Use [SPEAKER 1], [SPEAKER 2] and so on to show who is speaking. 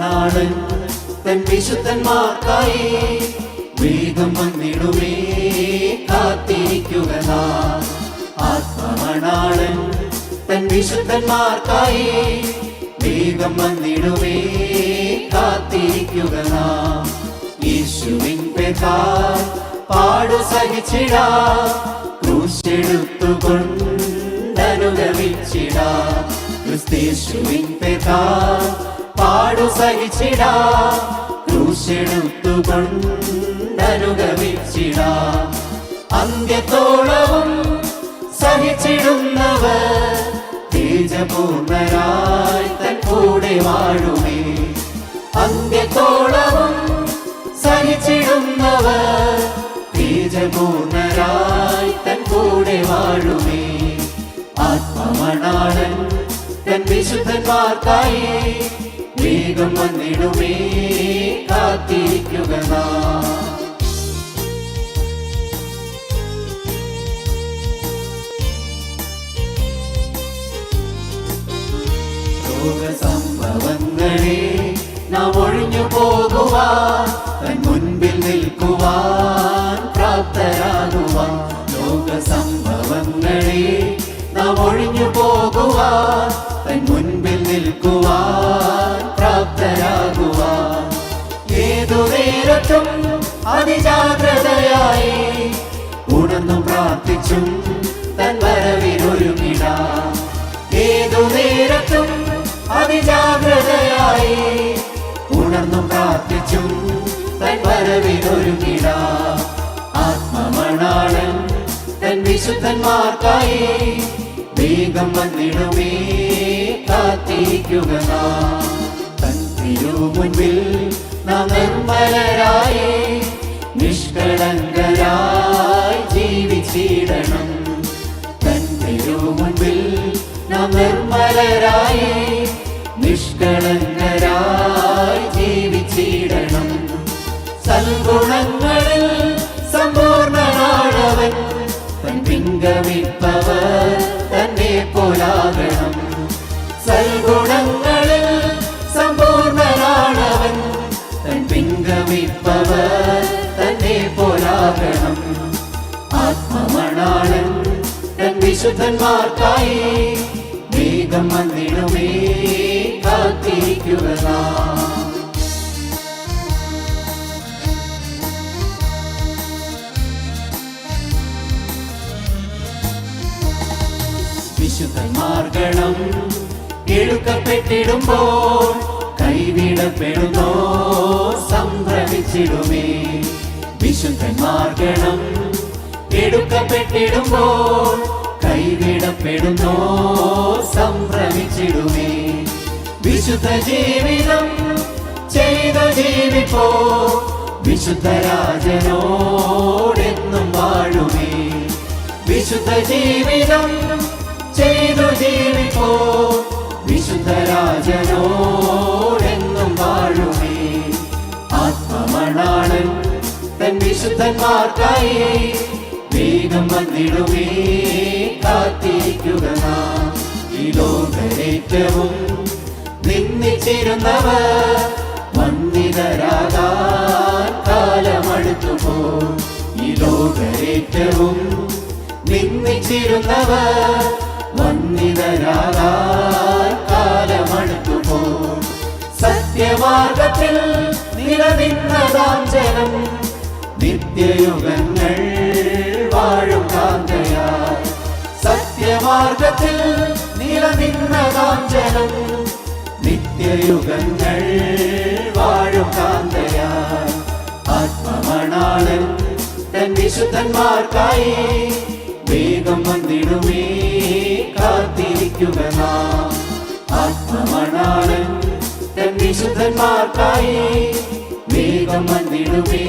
[SPEAKER 1] ആത്മമണാളൻ തൻ വിശുദ്ധന്മാർക്കായി വേഗം വന്നിടുമേ കാത്തിരിക്കുക നാം. ആത്മമണാളൻ തൻ വിശുദ്ധന്മാർക്കായി വേഗം വന്നിടുമേ കാത്തിരിക്കുക നാം. യേശുവിൻ പെതാൽ പാടു സഹിച്ചിടാ, ക്രൂശെടുത്തുകൊണ്ടനുഗമിച്ചിടാ. ക്രിസ്തേശുവിൻ പെതാൽ പാടു സഹിച്ചിടാ, ക്രൂശെടുത്തുകൊണ്ടനുഗമിച്ചിടാ. അന്ത്യത്തോളവും സഹിച്ചിടുന്നവർ തേജപൂർണരായി തൻ കൂടെ വാഴുമേ. അന്ത്യത്തോളവും സഹിച്ചിടുന്നവർ തേജപൂർണരായി തൻ കൂടെ വാഴുമേ. ആത്മമണാളൻ തൻ വിശുദ്ധന്മാർക്കായി വേഗം വന്നിടുമേ കാത്തിരിക്കുക നാം. ലോകസംഭവങ്ങളെ നാം ഒഴിഞ്ഞു പോകുവാൻ തൻ മുൻപിൽ നിൽക്കുവാൻ പ്രാപ്തരാകുവാൻ. ലോകസംഭവങ്ങളെ നാം ഒഴിഞ്ഞു പോകുവാൻ തൻ മുൻപിൽ നിൽക്കുവാൻ പ്രാപ്തരാകുവാൻ. ഏതു നേരത്തും അതിജാഗ്രതയായി ഉണർന്നും പ്രാർത്ഥിച്ചും തൻ വരവിനൊരുങ്ങിടാം. ഏതു നേരത്തും അതിജാഗ്രതയായി ഉണർന്നും പ്രാർത്ഥിച്ചും തൻ വരവിനൊരുങ്ങിടാം. ആത്മമണാളൻ തൻ വിശുദ്ധന്മാർക്കായി വേഗം വന്നിടുമേ കാത്തിരിക്കുക നാം. തൻ തിരുമുൻപിൽ നാം നിർമ്മലരായി നിഷ്കളങ്കരായി ജീവിച്ചിടണം. തൻ തിരുമുൻപിൽ നാം നിർമ്മലരായി നിഷ്കളങ്കരായി ജീവിച്ചിടണം. സൽഗുണങ്ങളിൽ സമ്പൂർണനാണവൻ, തൻ പിൻഗമിപ്പവർ തന്നെ പോലാകണം. സൽഗുണങ്ങളിൽ സമ്പൂർണനാണവൻ, തൻ പിൻഗമിപ്പവർ തന്നെ പോലാകണം. ആത്മമണാളൻ തൻ വിശുദ്ധന്മാർക്കായി വേഗം വന്നിടുമേ കാത്തിരിക്കുക നാം. വിശുദ്ധന്മാർഗണം എടുക്കപ്പെട്ടിടുമ്പോൾ കൈവിടപ്പെടുന്നോ സംഭ്രമിച്ചിടുമേ. വിശുദ്ധന്മാർഗണം എടുക്കപ്പെട്ടിടുമ്പോൾ കൈവിടപ്പെടുന്നോ സംഭ്രമിച്ചിടുമേ. വിശുദ്ധ ജീവിതം ചെയ്തു ജീവിപ്പോ വിശുദ്ധരാജനോടെന്നും വാഴുമേ. വിശുദ്ധ ജീവിതം ചെയ്തു ജീവിപ്പോ വിശുദ്ധരാജനോടെന്നും വാഴുമേ. ആത്മമണാളൻ തൻ വിശുദ്ധന്മാർക്കായി വേഗം വന്നിടുമേ കാത്തിരിക്കുക നാം. ഈ ലോകരേറ്റവും നിന്ദിച്ചിരുന്നവർ വന്ദിതരാകാൻ കാലമടുത്തുപോ. ഈ ലോകരേറ്റവും നിന്ദിച്ചിരുന്നവർ വന്ദിതരാകാൻ കാലമടുത്തുപോ. സത്യമാർഗത്തിൽ നിലനിന്നതാം ജനം നിത്യയുഗങ്ങൾ വാഴും കാന്തയായി. സത്യമാർഗത്തിൽ നിലനിന്നതാം ജനം നിത്യയുഗങ്ങൾ വാഴും കാന്തയായി. ആത്മമണാളൻ തൻ വിശുദ്ധന്മാർക്കായി വേഗം വന്നിടുമേ കാത്തിരിക്കുക നാം. ആത്മമണാളൻ തൻ വിശുദ്ധന്മാർക്കായി വേഗം വന്നിടുമേ